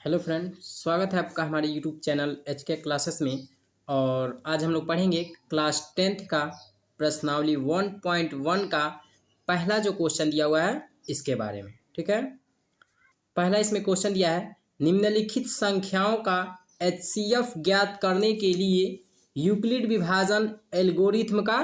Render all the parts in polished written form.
Hello friend, स्वागत है आपका हमारे यूट्यूब चैनल एच के क्लासेस में। और आज हम लोग पढ़ेंगे क्लास टेंथ का प्रश्नावली 1.1 का पहला जो क्वेश्चन दिया हुआ है इसके बारे में। ठीक है, पहला इसमें क्वेश्चन दिया है, निम्नलिखित संख्याओं का एचसीएफ ज्ञात करने के लिए यूक्लिड विभाजन एल्गोरिथ्म का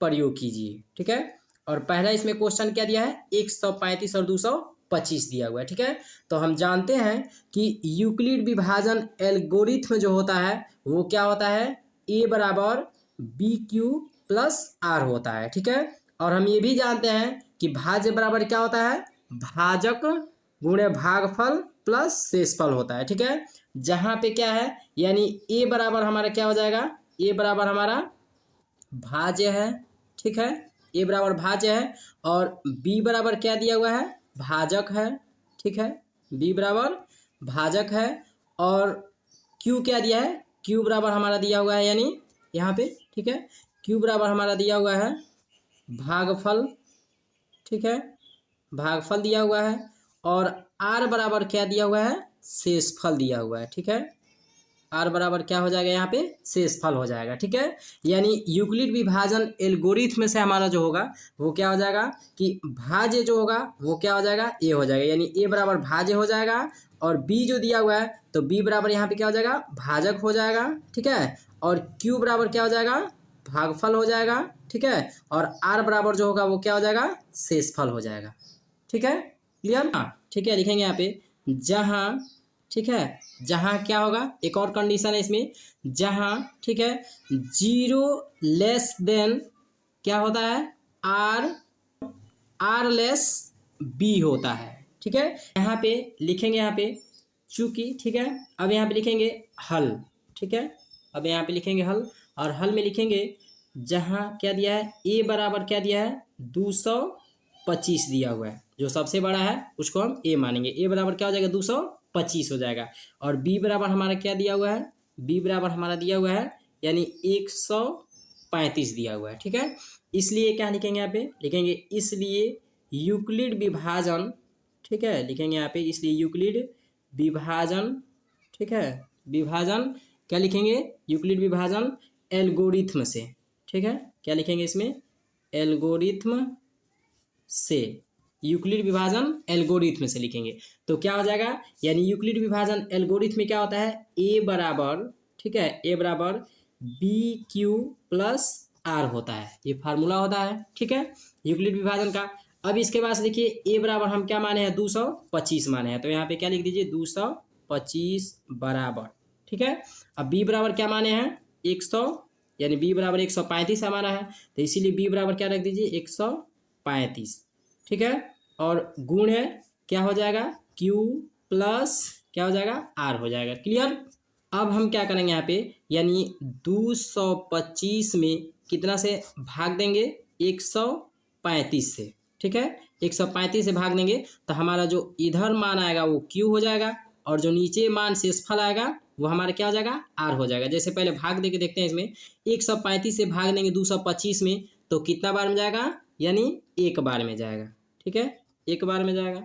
प्रयोग कीजिए। ठीक है, और पहला इसमें क्वेश्चन क्या दिया है, 135 और 225 दिया हुआ है। ठीक है, तो हम जानते हैं कि यूक्लिड विभाजन एल्गोरिथ्म जो होता है वो क्या होता है, ए बराबर बी क्यू प्लस आर होता है। ठीक है, और हम ये भी जानते हैं कि भाज्य बराबर क्या होता है, भाजक गुणे भागफल प्लस शेषफल होता है। ठीक है, जहाँ पे क्या है, यानी ए बराबर हमारा क्या हो जाएगा, ए बराबर हमारा भाज्य है। ठीक है, ए बराबर भाज्य है और बी बराबर क्या दिया हुआ है, भाजक है। ठीक है, बी बराबर भाजक है और क्यू क्या दिया है, क्यू बराबर हमारा दिया हुआ है, यानी यहाँ पे ठीक है, क्यू बराबर हमारा दिया हुआ है भागफल। ठीक है, भागफल दिया हुआ है और आर बराबर क्या दिया हुआ है, शेषफल दिया हुआ है। ठीक है, आर बराबर क्या हो जाएगा, यहाँ पे शेषफल हो जाएगा। ठीक है, यानी यूक्लिड विभाजन एल्गोरिथ्म से हमारा जो होगा वो क्या हो जाएगा कि भाज्य जो होगा वो क्या हो जाएगा, ए हो जाएगा, यानी ए बराबर भाज्य हो जाएगा और बी जो दिया हुआ है तो बी बराबर यहाँ पे क्या हो जाएगा, भाजक हो जाएगा। ठीक है, और क्यू बराबर क्या हो जाएगा, भागफल हो जाएगा। ठीक है, और आर बराबर जो होगा वो क्या हो जाएगा, शेषफल हो जाएगा। ठीक है, क्लियर। हाँ ठीक है, लिखेंगे यहाँ पे जहाँ, ठीक है, जहाँ क्या होगा, एक और कंडीशन है इसमें, जहाँ ठीक है जीरो लेस देन क्या होता है, आर आर लेस बी होता है। ठीक है, यहाँ पे लिखेंगे, यहाँ पे चूंकि ठीक है, अब यहाँ पे लिखेंगे हल। ठीक है, अब यहाँ पे लिखेंगे हल और हल में लिखेंगे जहाँ क्या दिया है, ए बराबर क्या दिया है, 225 दिया हुआ है, जो सबसे बड़ा है उसको हम ए मानेंगे। ए बराबर क्या हो जाएगा, 225 हो जाएगा और बी बराबर हमारा क्या दिया हुआ है, बी बराबर हमारा दिया हुआ है यानी 135 दिया हुआ है। ठीक है, इसलिए क्या लिखेंगे, यहाँ पे लिखेंगे इसलिए यूक्लिड विभाजन, ठीक है, लिखेंगे यहाँ पे इसलिए यूक्लिड विभाजन, ठीक है, विभाजन क्या लिखेंगे, यूक्लिड विभाजन एल्गोरिथ्म से। ठीक है, क्या लिखेंगे इसमें, एल्गोरिथ्म से, यूक्लिड विभाजन एल्गोरिथ्म से लिखेंगे तो क्या हो जाएगा, यानी यूक्लिड विभाजन एल्गोरिथ्म में क्या होता है, ए बराबर, ठीक है, ए बराबर बी क्यू प्लस आर होता है, ये फार्मूला होता है। ठीक है, यूक्लिड विभाजन का। अब इसके बाद देखिए ए बराबर हम क्या माने हैं, 225 माने हैं, तो यहाँ पे क्या लिख दीजिए, 225 बराबर। ठीक है, अब बी बराबर क्या माने हैं, 100, यानी बी बराबर 135 हमारा है, तो इसीलिए बी बराबर क्या रख दीजिए, 135। ठीक है, और गुण है क्या हो जाएगा, क्यू प्लस क्या हो जाएगा, आर हो जाएगा। क्लियर। अब हम क्या करेंगे यहाँ पे, यानी 225 में कितना से भाग देंगे, 135 से। ठीक है, 135 से भाग देंगे तो हमारा जो इधर मान आएगा वो क्यू हो जाएगा और जो नीचे मान शेषफल आएगा वो हमारा क्या हो जाएगा, आर हो जाएगा। जैसे पहले भाग दे के देखते हैं, इसमें 135 से भाग देंगे 225 में तो कितना बार में जाएगा, यानी एक बार में जाएगा। ठीक है, एक बार में जाएगा,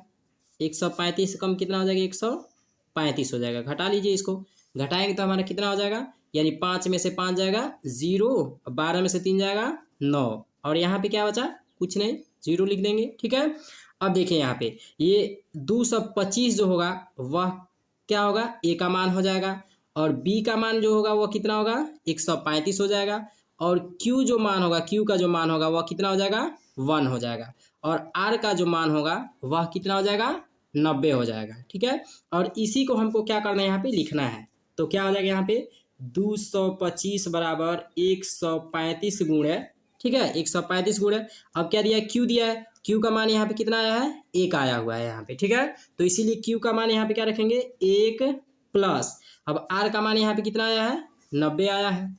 135 से कम कितना हो जाएगा, 135 हो जाएगा। घटा लीजिए, इसको घटाएंगे तो हमारा कितना हो जाएगा, यानी 5 में से 5 जाएगा 0, 12 में से 3 जाएगा 9 और यहाँ पे क्या बचा, कुछ नहीं, 0 लिख देंगे। ठीक है, अब देखिए यहाँ पे ये 225 जो होगा वह क्या होगा, ए का मान हो जाएगा और बी का मान जो होगा वह कितना होगा, 135 हो जाएगा और क्यू जो मान होगा, क्यू का जो मान होगा वह कितना हो जाएगा, 1 हो जाएगा और आर का जो मान होगा वह कितना हो जाएगा, 90 हो जाएगा। ठीक है, और इसी को हमको क्या करना है, यहाँ पे लिखना है, तो क्या हो जाएगा यहाँ पे 225 बराबर 135 गुण है। ठीक है, 135 गुण है। अब क्या दिया है, क्यू दिया है, क्यू का मान यहाँ पे कितना आया है, 1 आया हुआ है यहाँ पे। ठीक है, तो इसीलिए क्यू का मान यहाँ पे क्या रखेंगे, 1 प्लस, अब आर का मान यहाँ पे कितना आया है, 90 आया है,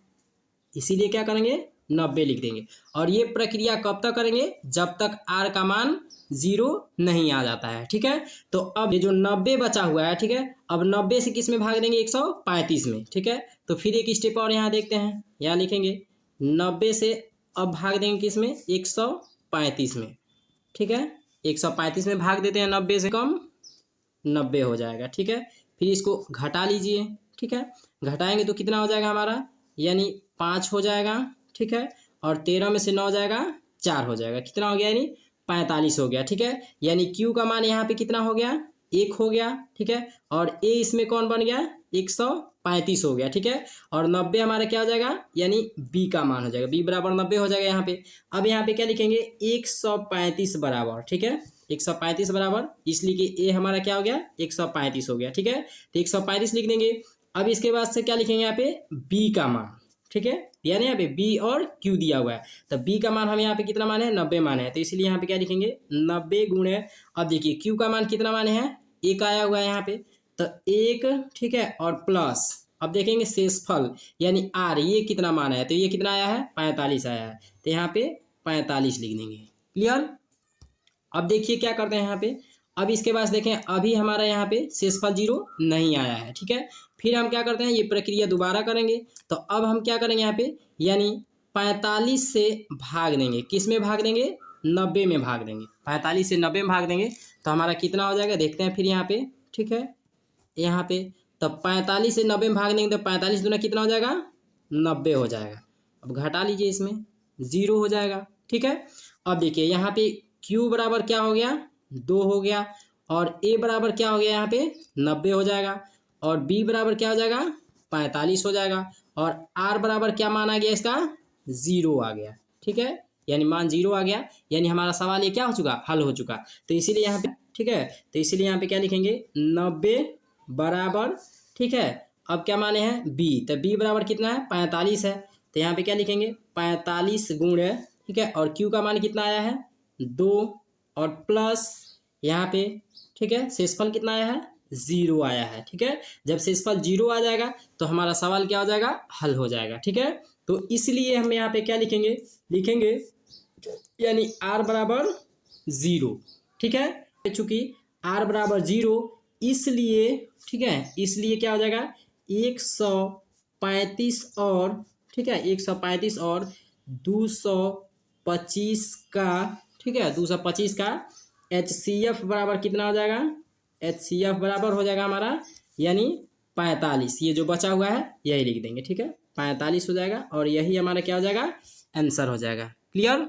इसीलिए क्या करेंगे, 90 लिख देंगे। और ये प्रक्रिया कब तक करेंगे, जब तक आर का मान 0 नहीं आ जाता है। ठीक है, तो अब ये जो 90 बचा हुआ है, ठीक है, अब 90 से किस में भाग देंगे, 135 में। ठीक है, तो फिर एक स्टेप और यहाँ देखते हैं, यहाँ लिखेंगे 90 से अब भाग देंगे किस में, 135 में। ठीक है, 135 में भाग देते हैं, 90 से कम 90 हो जाएगा। ठीक है, फिर इसको घटा लीजिए, ठीक है। घटाएंगे तो कितना हो जाएगा हमारा, यानी 5 हो जाएगा, ठीक है। और 13 में से 9 जाएगा 4 हो जाएगा, कितना हो गया, यानी 45 हो गया, ठीक है। यानी क्यू का मान यहाँ पे कितना हो गया, 1 हो गया, ठीक है। और ए इसमें कौन बन गया, 135 हो गया, ठीक है। और 90 हमारा क्या हो जाएगा, यानी बी का मान हो जाएगा, बी बराबर 90 हो जाएगा यहाँ पे। अब यहाँ पे क्या लिखेंगे, 135 बराबर, ठीक है, 135 बराबर, इसलिए कि ए हमारा क्या हो गया, 135 हो गया, ठीक है। तो 135 लिख देंगे। अब इसके बाद से क्या लिखेंगे यहाँ पे, बी का मान, ठीक है। दिया ना यहाँ पे बी और क्यू दिया हुआ है, तो बी का मान हमें यहाँ पे कितना मान है, 90 मान है, तो इसलिए यहाँ पे क्या लिखेंगे, 90 गुणे, अब देखिए क्यू का मान कितना मान है, 1 आया हुआ है यहाँ पे, तो 1, ठीक है, और प्लस, अब देखेंगे शेषफल यानी आर, ये कितना मान है, तो ये कितना आया है, 45 आया है, तो यहाँ पे 45 लिख देंगे। क्लियर। अब देखिए क्या करते हैं यहाँ पे, अब इसके बाद देखें, अभी हमारा यहाँ पे शेषफल 0 नहीं आया है, ठीक है। फिर हम क्या करते हैं, ये प्रक्रिया दोबारा करेंगे, तो अब हम क्या करेंगे यहाँ पे, यानी 45 से भाग देंगे, किस में भाग देंगे, 90 में भाग देंगे, 45 से 90 में भाग देंगे, तो हमारा कितना हो जाएगा, देखते हैं फिर यहाँ पे, ठीक है। यहाँ पे तो 45 से 90 में भाग देंगे, तो 45 दूना कितना हो जाएगा, 90 हो जाएगा। अब घटा लीजिए, इसमें 0 हो जाएगा, ठीक है। अब देखिए यहाँ पे Q बराबर क्या हो गया, 2 हो गया, और A बराबर क्या हो गया, यहाँ पे 90 हो जाएगा, और B बराबर क्या हो जाएगा, 45 हो जाएगा, और R बराबर क्या मान आ गया इसका, 0 आ गया, ठीक है। यानी मान 0 आ गया, यानी हमारा सवाल ये क्या हो चुका, हल हो चुका। तो इसीलिए यहाँ पे, ठीक है, तो इसीलिए यहाँ पे क्या लिखेंगे, 90 बराबर, ठीक है। अब क्या माने हैं, B, तो B बराबर कितना है, 45 है, तो यहाँ पे क्या लिखेंगे, 45 गुणे, ठीक है, और Q का मान कितना आया है, 2, और प्लस यहाँ पे, ठीक है, शेषफल कितना आया है, 0 आया है, ठीक है। जब शेषफल 0 आ जाएगा तो हमारा सवाल क्या हो जाएगा, हल हो जाएगा, ठीक है। तो इसलिए हम यहाँ पे क्या लिखेंगे, लिखेंगे यानी R बराबर 0, ठीक है। चूंकि R बराबर 0, इसलिए, ठीक है, इसलिए क्या हो जाएगा, 135 और, ठीक है, 135 और 225 का, ठीक है, 225 का HCF बराबर कितना हो जाएगा, HCF बराबर हो जाएगा हमारा, यानी 45, ये जो बचा हुआ है यही लिख देंगे, ठीक है, 45 हो जाएगा, और यही हमारा क्या हो जाएगा, आंसर हो जाएगा। क्लियर।